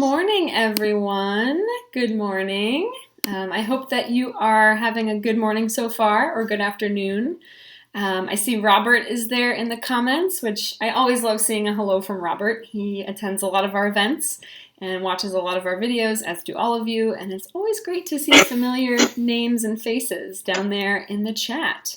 morning, everyone. Good morning. I hope that you are having a good morning so far, or good afternoon. I see Robert is there in the comments, which I always love seeing a hello from Robert. He attends a lot of our events and watches a lot of our videos, as do all of you, and it's always great to see familiar names and faces down there in the chat.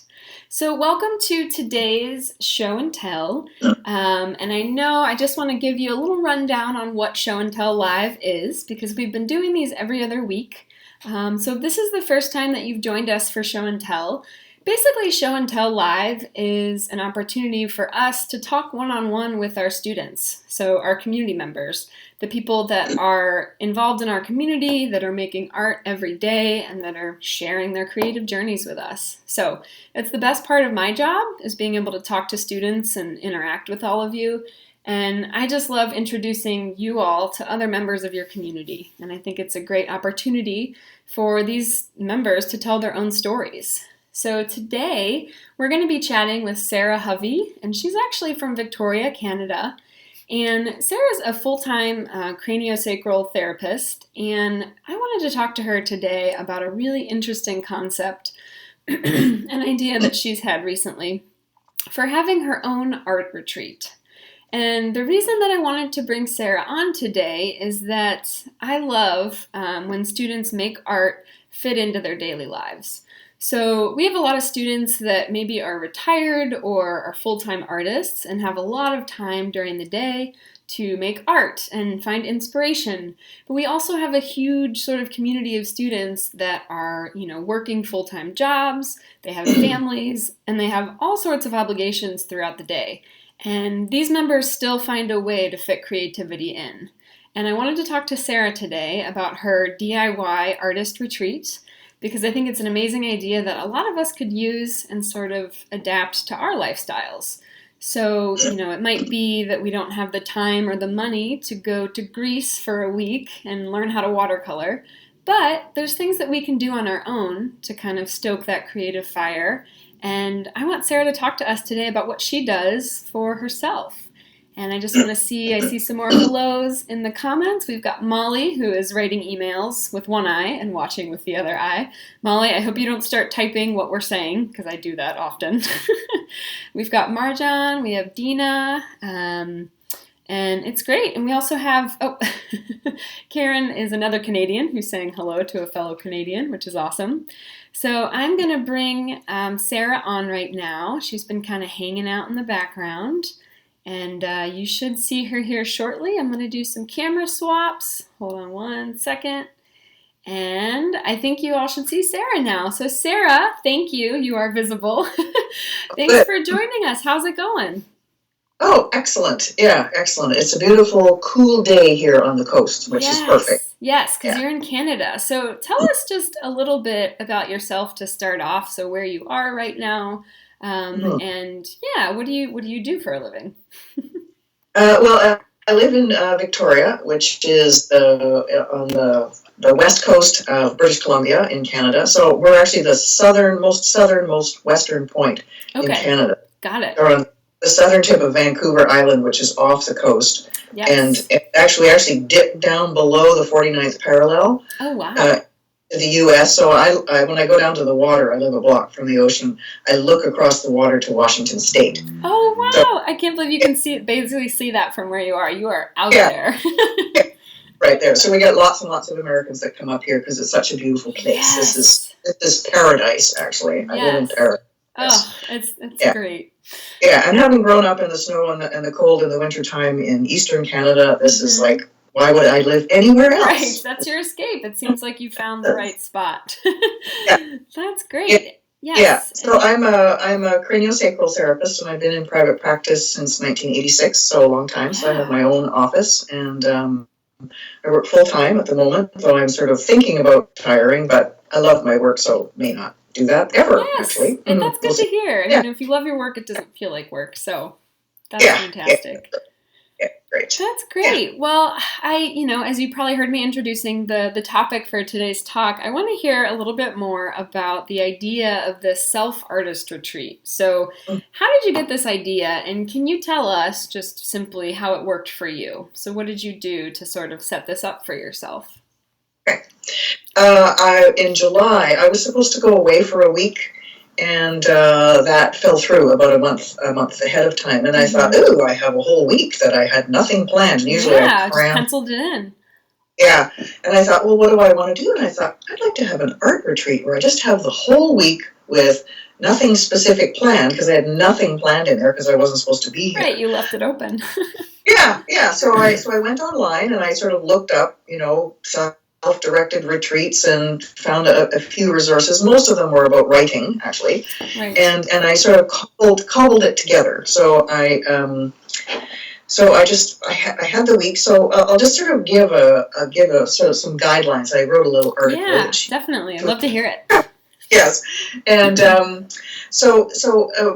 So welcome to today's show and tell, and I just want to give you a little rundown on what Show and Tell Live is, because we've been doing these every other week. So if this is the first time that you've joined us for Show and Tell, basically Show and Tell Live is an opportunity for us to talk one-on-one with our students, so our community members, the people that are involved in our community, that are making art every day, and that are sharing their creative journeys with us. So it's the best part of my job, is being able to talk to students and interact with all of you. And I just love introducing you all to other members of your community. And I think it's a great opportunity for these members to tell their own stories. So today we're going to be chatting with Sarah Hovey, and she's actually from Victoria, Canada. And Sarah's a full-time craniosacral therapist, and I wanted to talk to her today about a really interesting concept, an idea that she's had recently, for having her own art retreat. And the reason that I wanted to bring Sarah on today is that I love when students make art fit into their daily lives. So we have a lot of students that maybe are retired or are full-time artists and have a lot of time during the day to make art and find inspiration. But we also have a huge sort of community of students that are, working full-time jobs, they have families, and they have all sorts of obligations throughout the day. And these members still find a way to fit creativity in. And I wanted to talk to Sarah today about her DIY artist retreat, because I think it's an amazing idea that a lot of us could use and sort of adapt to our lifestyles. So, it might be that we don't have the time or the money to go to Greece for a week and learn how to watercolor, but there's things that we can do on our own to kind of stoke that creative fire. And I want Sarah to talk to us today about what she does for herself. And I just want to I see some more hellos in the comments. We've got Molly, who is writing emails with one eye and watching with the other eye. Molly, I hope you don't start typing what we're saying, because I do that often. We've got Marjan, we have Dina, and it's great. And we also have, Karen is another Canadian who's saying hello to a fellow Canadian, which is awesome. So I'm going to bring Sarah on right now. She's been kind of hanging out in the background. And you should see her here shortly. I'm going to do some camera swaps. Hold on one second. And I think you all should see Sarah now. So Sarah, thank you. You are visible. Thanks for joining us. How's it going? Oh, excellent. Yeah, excellent. It's a beautiful, cool day here on the coast, which is perfect. Yes, because you're in Canada. So tell us just a little bit about yourself to start off. So where you are right now. And what do you do for a living? I live in Victoria, which is on the west coast of British Columbia in Canada. So we're actually the southernmost western point in Canada. Got it. We're on the southern tip of Vancouver Island, which is off the coast. Yes. And we actually dip down below the 49th parallel. Oh, wow. The U.S. So I when I go down to the water, I live a block from the ocean. I look across the water to Washington State. Oh wow! So, I can't believe you can basically see that from where you are. You are out there. Right there. So we get lots and lots of Americans that come up here because it's such a beautiful place. Yes. This is paradise, actually. Yes. I live in paradise. Oh, it's great. Yeah, and having grown up in the snow and the cold in the wintertime in Eastern Canada, this is like, why would I live anywhere else? Right, that's your escape. It seems like you found the right spot. Yeah. That's great. Yes. Yeah, so I'm a craniosacral therapist, and I've been in private practice since 1986, so a long time. So I have my own office, and I work full-time at the moment, though I'm sort of thinking about retiring, but I love my work, so may not do that ever, actually. And that's good to hear. I mean, if you love your work, it doesn't feel like work, so that's fantastic. great. That's Yeah. great. Well, as you probably heard me introducing the topic for today's talk, I want to hear a little bit more about the idea of this self-artist retreat. So, how did you get this idea? And can you tell us just simply how it worked for you? So, what did you do to sort of set this up for yourself? Okay. In July, I was supposed to go away for a week, and that fell through about a month ahead of time. And I thought, ooh, I have a whole week that I had nothing planned. And usually I just penciled it in. Yeah, and I thought, well, what do I want to do? And I thought, I'd like to have an art retreat where I just have the whole week with nothing specific planned, because I had nothing planned in there because I wasn't supposed to be here. Right, you left it open. Yeah. So I went online and I sort of looked up, self-directed retreats and found a few resources. Most of them were about writing, actually. Right. And I sort of cobbled it together. So I had the week. So I'll just sort of give sort of some guidelines. I wrote a little article. Yeah, definitely. I'd love to hear it. Yes, and so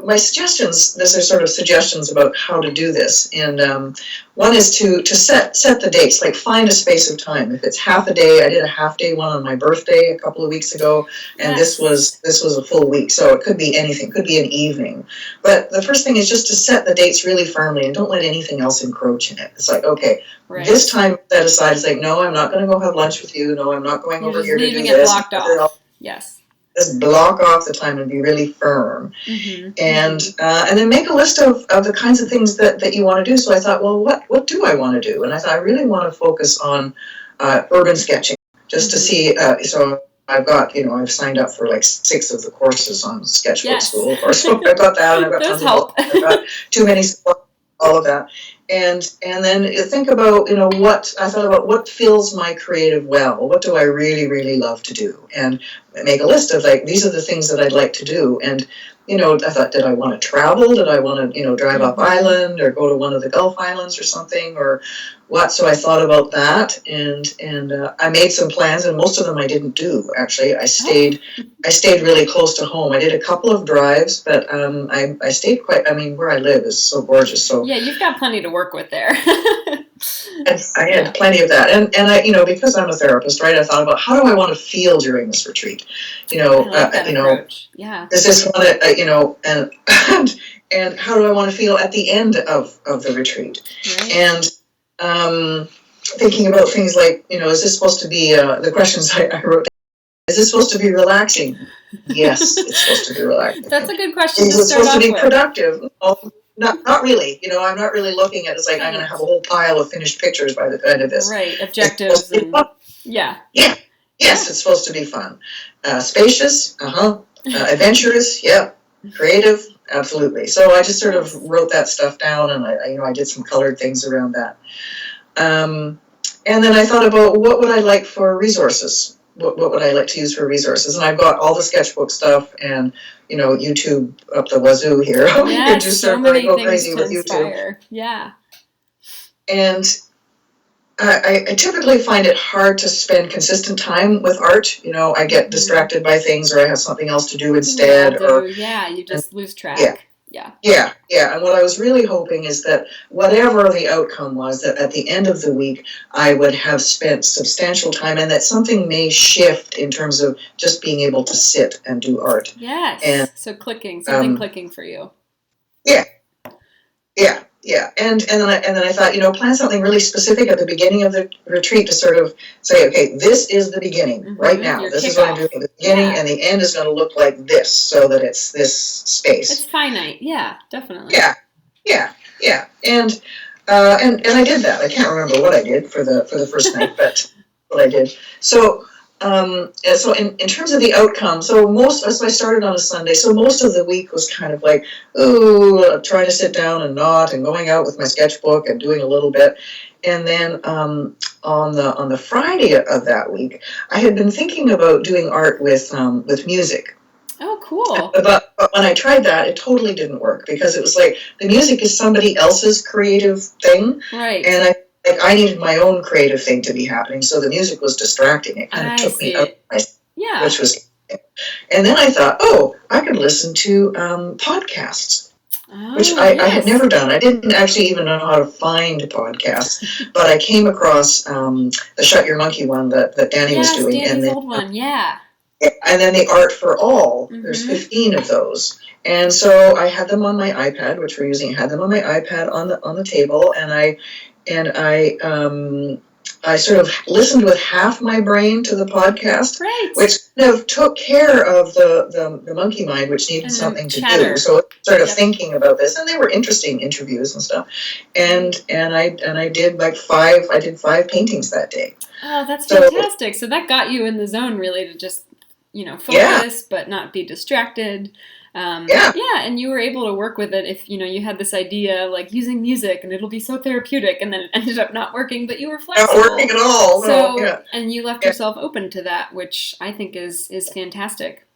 my suggestions. These are sort of suggestions about how to do this. And one is to set the dates. Like, find a space of time. If it's half a day, I did a half day one on my birthday a couple of weeks ago, and Yes. this was a full week. So it could be anything. It could be an evening. But the first thing is just to set the dates really firmly and don't let anything else encroach in it. It's like, okay, Right. this time set aside. It's like, no, I'm not going to go have lunch with you. No, I'm not going You're over just here to do leaving this. it blocked off. Yes. Just block off the time and be really firm. And then make a list of the kinds of things that you want to do. So I thought, well, what do I want to do? And I thought, I really want to focus on urban sketching, just to see. So I've got, I've signed up for like 6 of the courses on Sketchbook Skool, of course. So I've got that, and I've got tons of help. I've got too many support, all of that. And then think about, what fills my creative well. What do I really, really love to do? And make a list of, like, these are the things that I'd like to do. And, I thought, did I want to travel? Did I want to, drive up island or go to one of the Gulf Islands or something, or what? So I thought about that, and I made some plans, and most of them I didn't do, actually. I stayed really close to home. I did a couple of drives, but I stayed where I live is so gorgeous. So yeah, you've got plenty to work with there. I had plenty of that, and I, because I'm a therapist, right? I thought about, how do I want to feel during this retreat? I like that approach. Yeah. Is this one, and how do I want to feel at the end of the retreat? Right. And thinking about things like, is this supposed to be the questions I wrote? Is this supposed to be relaxing? Yes, it's supposed to be relaxing. That's a good question. Is it supposed to be productive? Not really. I'm not really looking at it. It's like, I'm going to have a whole pile of finished pictures by the end of this. Right, objectives. Yeah. Yes, it's supposed to be fun. Spacious, adventurous, yeah. Creative, absolutely. So I just sort of wrote that stuff down, and I did some colored things around that. And then I thought about, what would I like for resources? What would I like to use for resources? And I've got all the sketchbook stuff and, YouTube up the wazoo here. Yes, you can just so many go things crazy to with inspire. YouTube. Yeah. And I typically find it hard to spend consistent time with art. I get distracted by things, or I have something else to do instead. You just lose track. Yeah. And what I was really hoping is that whatever the outcome was, that at the end of the week, I would have spent substantial time, and that something may shift in terms of just being able to sit and do art. Yes. And, so clicking for you. Yeah. And then I thought, plan something really specific at the beginning of the retreat to sort of say, okay, this is the beginning right now. This is what I'm doing at the beginning, and the end is going to look like this, so that it's this space. It's finite. Yeah, definitely. Yeah. And I did that. I can't remember what I did for the first night, but what I did. So in terms of the outcome, so I started on a Sunday, so most of the week was kind of like, trying to sit down and not, and going out with my sketchbook and doing a little bit. And then on the Friday of that week, I had been thinking about doing art with music. Oh, cool. But when I tried that, it totally didn't work, because it was like, the music is somebody else's creative thing. Right. And I needed my own creative thing to be happening, so the music was distracting. It kind of took me out of my, which was, and then I thought, I could listen to podcasts. which Oh, I had yes. never done. I didn't actually even know how to find podcasts, but I came across the Shut Your Monkey one that Danny was Yes, doing, Danny's old one. Yeah. and then the Art for All. There's Mm-hmm. 15 of those. And so I had them on my iPad, which we're using. I had them on my iPad on the table, and I sort of listened with half my brain to the podcast, Right. which kind of took care of the monkey mind, which needed And then something to do. chatter. So I sort of Yep. thinking about this, and they were interesting interviews and stuff. And I did I did 5 paintings that day. Oh, that's So fantastic. So that got you in the zone really to just, yeah, focus but not be distracted. yeah. Yeah, and you were able to work with it if, you had this idea like using music and it'll be so therapeutic and then it ended up not working, but you were Not working flexible. at all. No, So, yeah, and you left yeah, yourself open to that, which I think is fantastic.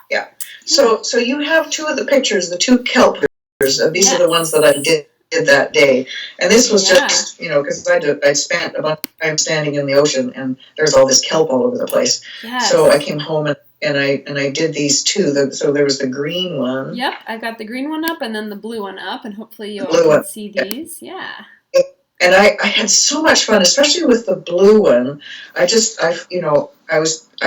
yeah. Yeah. So you have two of the pictures, the two kelp pictures. These are the ones that I Yes. did that day. And this was Yeah. just, because I spent a bunch of time standing in the ocean, and there's all this kelp all over the place. So I Yes. came home and I did these two. So there was the green one, Yep, I've got the green one up and then the blue one up, and hopefully you the all blue can one. see Yeah. these. Yeah. And I had so much fun, especially with the blue one. I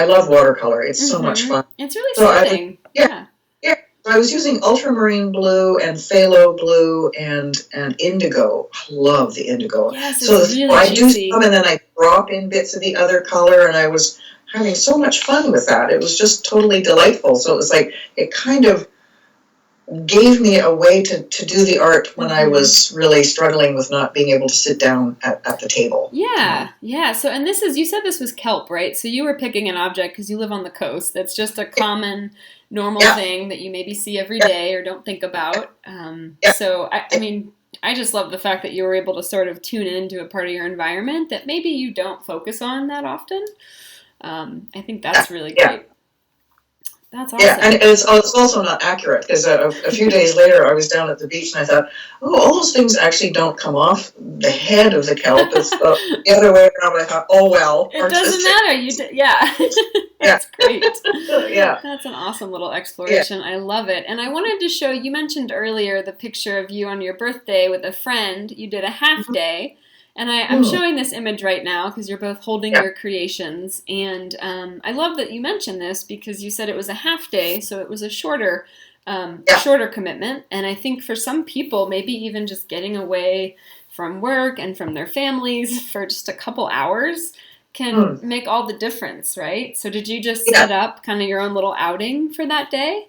love watercolor. It's so much Mm-hmm. fun. It's really So I was, soothing. yeah, Yeah. yeah. So I was using ultramarine blue and phthalo blue and indigo. I love the indigo. Yes, So it's really I do some juicy. and then I drop in bits of the other color, and I was having so much fun with that. It was just totally delightful. So it was like it kind of gave me a way to do the art when I Mm-hmm. was really struggling with not being able to sit down at the table. Yeah, yeah. So, and you said this was kelp, right? So you were picking an object because you live on the coast. That's just a common, normal Yeah, thing that you maybe see every yeah, day or don't think about. yeah, So, I mean, I just love the fact that you were able to sort of tune into a part of your environment that maybe you don't focus on that often. I think yeah, that's really yeah. great. That's Yeah, and awesome. it's also not accurate because a few days later I was down at the beach and I thought, oh, all those things actually don't come off the head of the kelp. It's the other way around. But I thought, oh well, It doesn't artistic. matter. Yeah, Yeah, that's great. yeah, That's an awesome little yeah. exploration. I love it. And I wanted to show you mentioned earlier the picture of you on your birthday with a friend. You did a half day. And I'm Hmm. showing this image right now because you're both holding Yeah, your creations. And I love that you mentioned this because you said it was a half day, so it was a yeah. shorter commitment. And I think for some people, maybe even just getting away from work and from their families for just a couple hours can Hmm. make all the difference, right? So did you just Yeah. set up kind of your own little outing for that day?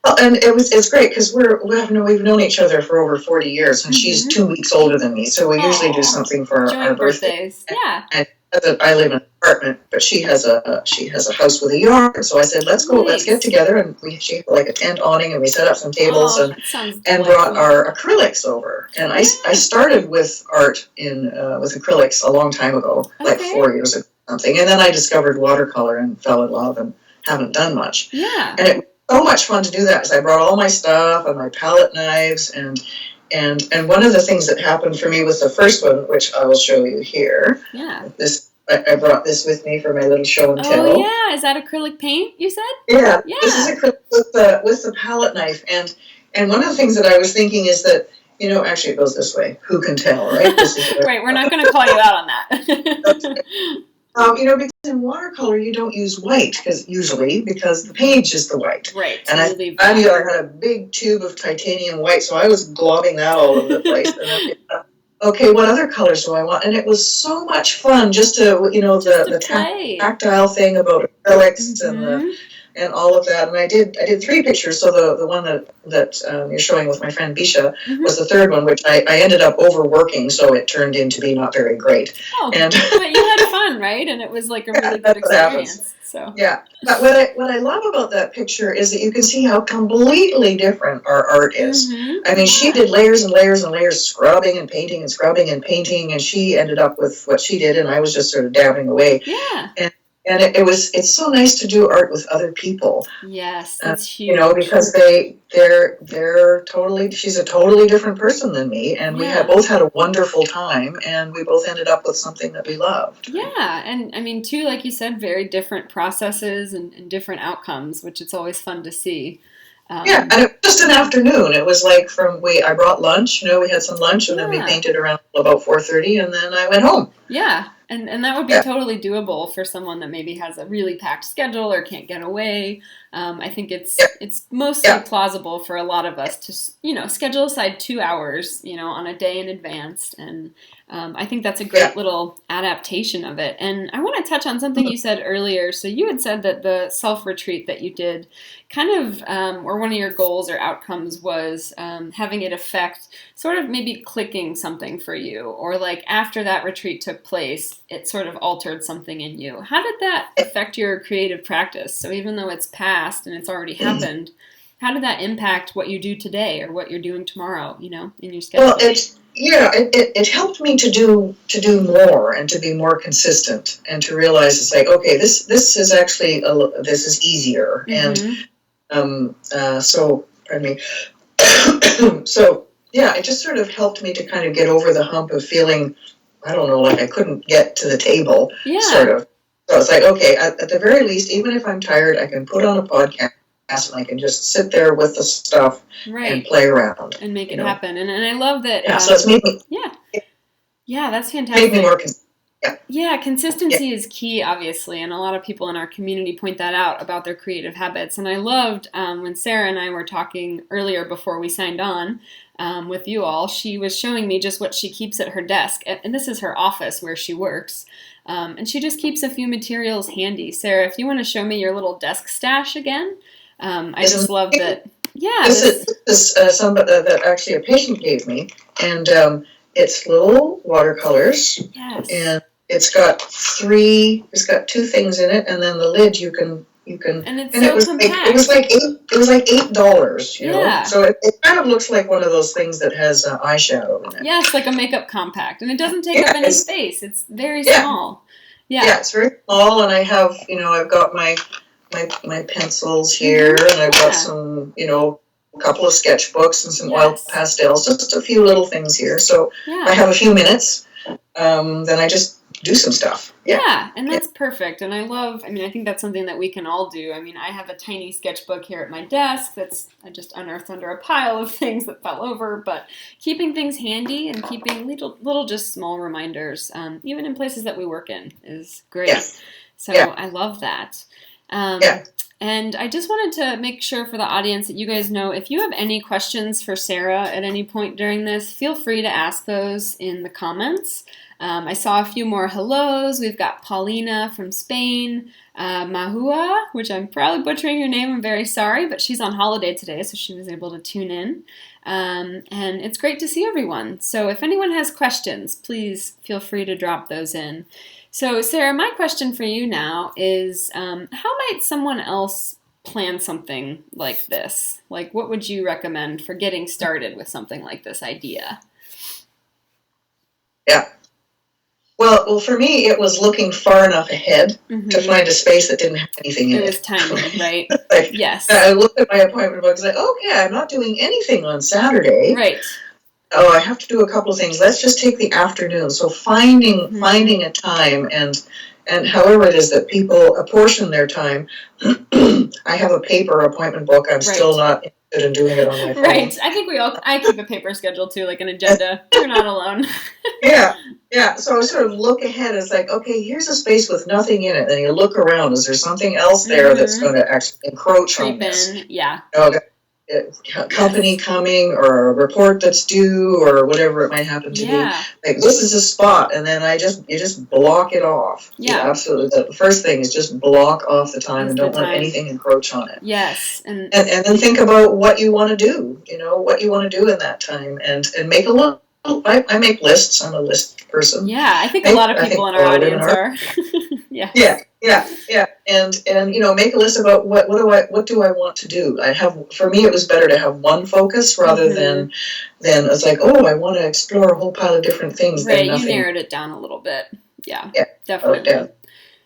Well, and it's great because we've known each other for over 40 years, and she's Mm-hmm. 2 weeks older than me. So we usually do Oh, something for our joint birthday. birthdays. Yeah, And I live in an apartment, but she has a house with a yard. So I said, let's get nice. together, and she had like a tent awning, and we set up some tables Oh, and that sounds brought delightful. our acrylics over. And I Yeah. started with art with acrylics a long time ago, like Okay. 4 years ago or something, and then I discovered watercolor and fell in love and haven't done much. Yeah. And it was so much fun to do that because I brought all my stuff and my palette knives and one of the things that happened for me with the first one, which I will show you here, Yeah. I brought this with me for my little show and Oh tell. yeah. Is that acrylic paint you said? Yeah, this is Yeah. acrylic with the palette knife, and one of the things that I was thinking is that actually it goes this way. Who can tell, right? This is Right. We're not going to call you out on that. because in watercolor you don't use white because the page is the white. Right. And You leave that. I had a big tube of titanium white, so I was globbing that all over the place. And I thought, okay, what other colors do I want? And it was so much fun just to, Just to the play. tactile thing about acrylics Mm-hmm. and all of that. And I did 3 pictures. So the one that you're showing with my friend Bisha Mm-hmm. was the third one, which I ended up overworking, so it turned into be not very great. Oh, And but you had fun, right? And it was like a yeah, really good that's what happens. experience. So. Yeah, but what I love about that picture is that you can see how completely different our art is. Mm-hmm. I mean, she Yeah. did layers and layers and layers, scrubbing and painting and scrubbing and painting, and she ended up with what she did, and I was just sort of dabbing away. Yeah. And it's so nice to do art with other people. Yes, that's huge. Because she's a totally different person than me, and we Yeah. both had a wonderful time, and we both ended up with something that we loved. Yeah, and I mean, too, like you said, very different processes and different outcomes, which it's always fun to see. Yeah, and it was just an afternoon. It was like I brought lunch, we had some lunch, and then we Yeah. painted around about 4:30, and then I went home. Yeah, and that would be Yeah, totally doable for someone that maybe has a really packed schedule or can't get away. I think yeah, it's mostly yeah, plausible for a lot of us to schedule aside 2 hours on a day in advance, and I think that's a yeah. great little adaptation of it. And I want to touch on something you said earlier. So you had said that the self retreat that you did, kind of, or one of your goals or outcomes was having it affect sort of maybe clicking something for you, or like after that retreat took place, it sort of altered something in you. How did that affect your creative practice? So even though it's past and it's already happened, how did that impact what you do today or what you're doing tomorrow, in your Well, sketchbook? it helped me to do more and to be more consistent and to realize it's like, okay, this is actually this is easier, and Mm-hmm. so pardon me. So yeah, it just sort of helped me to kind of get over the hump of feeling, I don't know, like I couldn't get to the table, sort Yeah, of. So it's like, okay, at the very least, even if I'm tired, I can put on a podcast and I can just sit there with the stuff and right. play around, And make you it know. happen. And I love that. Yeah, so it's Yeah, yeah, that's made me more fantastic. consistent. Yeah, Yeah, yeah, consistency is key, obviously, and a lot of people in our community point that out about their creative habits. And I loved when Sarah and I were talking earlier before we signed on with you all. She was showing me just what she keeps at her desk, and this is her office where she works. And she just keeps a few materials handy. Sarah, if you want to show me your little desk stash again, I just isn't love it? that. Yeah, This is, this. this is somebody that actually a patient gave me, and it's little watercolors, Yes. and it's got two things in it, and then the lid you can, And it's and it so was like it was compact. like $8, Yeah. So it kind of looks like one of those things that has eyeshadow in it. Yes, like a makeup compact. And it doesn't take up Yeah, any space. It's very yeah, small. Yeah. yeah, it's very small, and I have, I've got my pencils here, Mm-hmm. and I've got Yeah. some, a couple of sketchbooks and some oil Yes. pastels, just a few little things here. So I Yeah. have a few minutes, then I just do some stuff. Yeah, Yeah, and yeah, that's perfect. And I think that's something that we can all do. I have a tiny sketchbook here at my desk that's I just unearthed under a pile of things that fell over. But keeping things handy and keeping little just small reminders, even in places that we work in, is yeah, great. So yeah, I love that. yeah. And I just wanted to make sure for the audience that you guys know if you have any questions for Sarah at any point during this, feel free to ask those in the comments. I saw a few more hellos. We've got Paulina from Spain, Mahua, which I'm probably butchering your name. I'm very sorry, but she's on holiday today, so she was able to tune in. And it's great to see everyone. So if anyone has questions, please feel free to drop those in. So, Sarah, my question for you now is how might someone else plan something like this? Like, what would you recommend for getting started with something like this idea? Yeah. Well, for me, it was looking far enough ahead to Mm-hmm. find a space that didn't have anything in It was it. tiny, right? Like, Yes. I looked at my appointment book and said, okay, I'm not doing anything on Saturday. Right. Oh, I have to do a couple of things. Let's just take the afternoon. So finding Mm-hmm. finding a time, and however it is that people apportion their time. I have a paper appointment book. I'm Right. still not interested in doing it on my phone. Right. I think I keep a paper schedule too, like an agenda. You're not alone. Yeah, yeah. So I sort of look ahead. It's like, okay, here's a space with nothing in it. Then you look around. Is there something else there that's Mm-hmm. going to actually encroach on Creep this? in. Yeah. You know, company Yes. coming, or a report that's due, or whatever it might happen to be. Yeah. Like, this is a spot, and then you just block it off. You Yeah. absolutely. The first thing is just block off the time Is and the don't let time. anything encroach on it. Yes. And then think about what you want to do. What you want to do in that time, and make a list. I make lists. I'm a list person. Yeah, I think a lot of I think people in a our lot of women audience are. are. Yes. Yeah, and make a list about what do I want to do. For me, it was better to have one focus rather Mm-hmm. than it's like, oh, I want to explore a whole pile of different things. Right, Then you nothing. narrowed it down a little bit. Yeah, Yeah, definitely.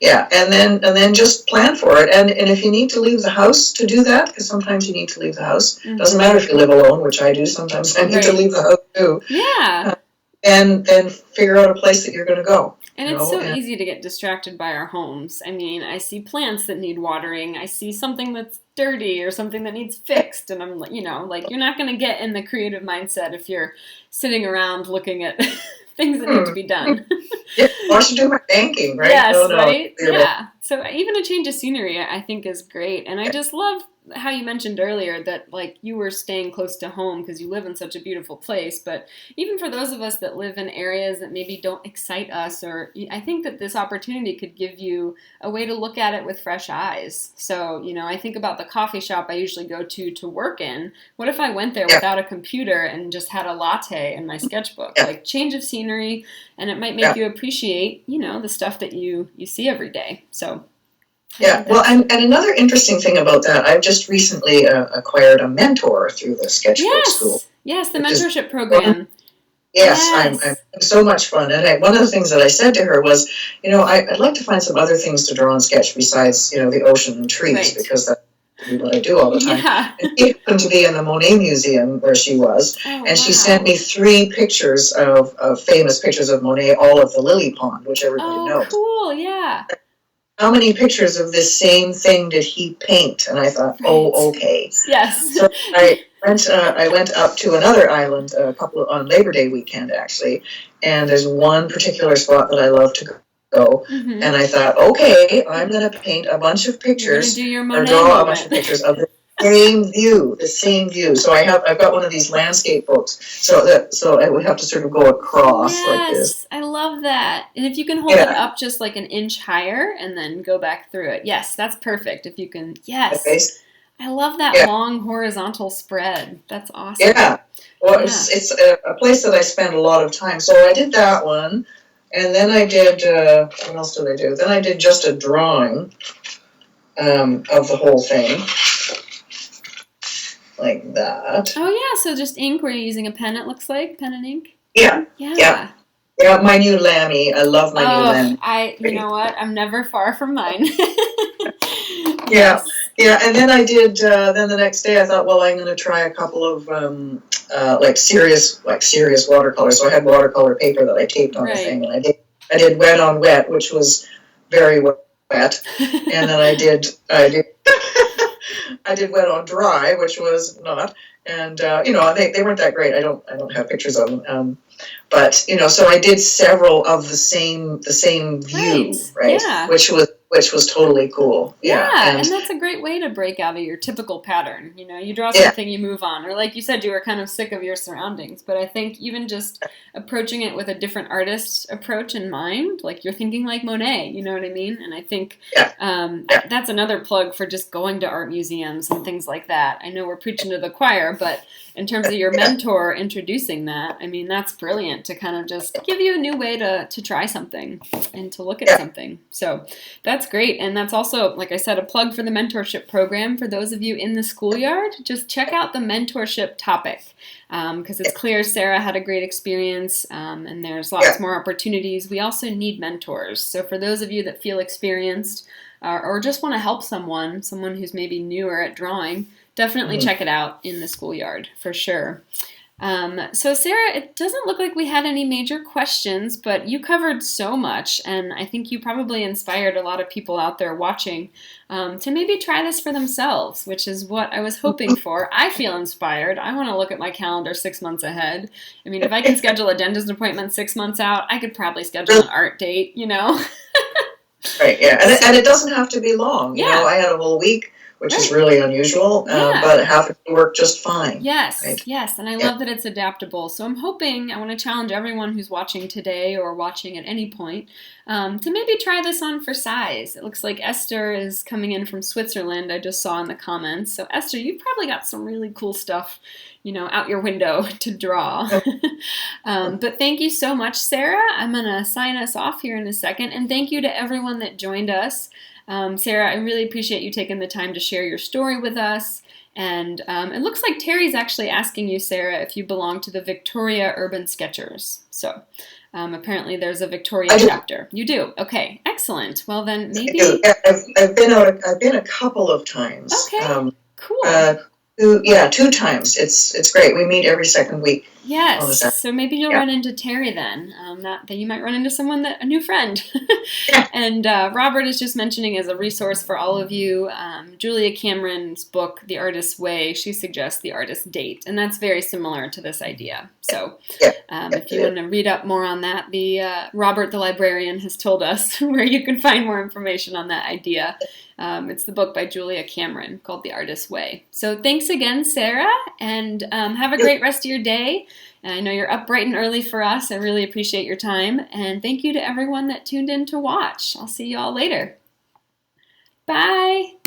yeah, and then just plan for it. And if you need to leave the house to do that, because sometimes you need to leave the house. Mm-hmm. Doesn't matter if you live alone, which I do. Sometimes I need to Right. leave the house too. Yeah. And then figure out a place that you're going to go. And you it's know, so and easy to get distracted by our homes. I mean, I see plants that need watering. I see something that's dirty or something that needs fixed. And I'm like, like you're not going to get in the creative mindset if you're sitting around looking at things that need to hmm, be done. yeah, I want to do my banking, right? No, Yes, no, right? Yeah. So even a change of scenery, I think, is great. And I just love how you mentioned earlier that, like, you were staying close to home because you live in such a beautiful place. But even for those of us that live in areas that maybe don't excite us, or I think that this opportunity could give you a way to look at it with fresh eyes. So, I think about the coffee shop I usually go to work in. What if I went there yeah, without a computer and just had a latte and my sketchbook? yeah, Like, change of scenery, and it might make yeah. you appreciate, the stuff that you see every day. So I Yeah, think well, that's and another interesting thing about that, I've just recently acquired a mentor through the Sketchbook Skool, yes, the which is mentorship fun. program. Yes, I'm Yes, so much fun. And one of the things that I said to her was, I'd like to find some other things to draw and sketch besides, the ocean and trees, right. because that's what I do all the time. Yeah. And she happened to be in the Monet Museum where she was, Oh, and she sent wow. me 3 pictures of famous pictures of Monet, all of the lily pond, which everybody Oh, knows. cool. Yeah. How many pictures of this same thing did he paint? And I thought, Right. oh, okay. Yes. So I went up to another island on Labor Day weekend, actually, and there's one particular spot that I love to go. Mm-hmm. And I thought, okay, I'm going to paint a bunch of You're gonna do pictures your or Monet draw a bunch of moment. pictures of the same view. So I've got one of these landscape books, so I would have to sort of go across like this. Yes, I love that. And if you can hold it Yeah. up just like an inch higher and then go back through it. Yes, that's perfect. If you can, Okay. yes. I love that Yeah. long horizontal spread. That's awesome. Yeah. Well, Yeah. it's a place that I spend a lot of time. So I did that one, and then I did, what else did I do? Then I did just a drawing of the whole thing, like that. Oh yeah, so just ink. Were you using a pen? It looks like pen and ink. Yeah, yeah, Yeah. yeah. My new Lammy. I love my new Oh, Lammy. you know what? I'm never far from mine. Yeah, Yes. yeah. And then I did. Then the next day, I thought, well, I'm going to try a couple of serious watercolors. So I had watercolor paper that I taped on the Right. thing, and I did wet on wet, which was very wet. And then I did I did wet on dry, which was not. And they weren't that great. I don't have pictures of them. But so I did several of the same Right. view, right? Yeah. Which was totally cool. Yeah. Yeah, And and that's a great way to break out of your typical pattern. You draw yeah, something, you move on. Or like you said, you were kind of sick of your surroundings. But I think even just approaching it with a different artist approach in mind, like you're thinking like Monet, you know what I mean? And I think yeah, yeah, that's another plug for just going to art museums and things like that. I know we're preaching to the choir, but in terms of your yeah, mentor introducing that, I mean, that's brilliant to kind of just give you a new way to try something and to look at yeah, something. So that's great. And that's also, like I said, a plug for the mentorship program. For those of you in the schoolyard, just check out the mentorship topic because it's clear Sarah had a great experience and there's yeah. lots more opportunities. We also need mentors. So for those of you that feel experienced or just want to help someone who's maybe newer at drawing, definitely Mhm. check it out in the schoolyard for sure. So Sarah, it doesn't look like we had any major questions, but you covered so much, and I think you probably inspired a lot of people out there watching to maybe try this for themselves, which is what I was hoping for. I feel inspired. I want to look at my calendar 6 months ahead. I mean, if I can schedule a dentist appointment 6 months out, I could probably schedule an art date, Right, yeah, and So, it doesn't have to be long. yeah, I had a whole week, which is right. really unusual, Yeah. but it happened to work just fine. Yes, Right? yes, and I Yeah, love that it's adaptable. So I'm hoping, I want to challenge everyone who's watching today or watching at any point to maybe try this on for size. It looks like Esther is coming in from Switzerland, I just saw in the comments. So Esther, you've probably got some really cool stuff, out your window to draw. But thank you so much, Sarah. I'm going to sign us off here in a second. And thank you to everyone that joined us. Sarah, I really appreciate you taking the time to share your story with us. And it looks like Terry's actually asking you, Sarah, if you belong to the Victoria Urban Sketchers. So apparently there's a Victoria I do. chapter. You do? Okay, excellent. Well, then I do. maybe. Yeah, I've been a couple of times. Okay, Uh, cool. two times. It's great. We meet every second week on the Yes, Saturday. so maybe you'll Yeah. run into Terry then. That you might run into a new friend. Yeah. And Robert is just mentioning as a resource for all of you, Julia Cameron's book, The Artist's Way. She suggests the artist's date, and that's very similar to this idea. So, Yeah. if you want to read up more on that, the Robert the librarian has told us where you can find more information on that idea. It's the book by Julia Cameron called The Artist's Way. So thanks again, Sarah, and have a great rest of your day. And I know you're up bright and early for us. I really appreciate your time. And thank you to everyone that tuned in to watch. I'll see you all later. Bye.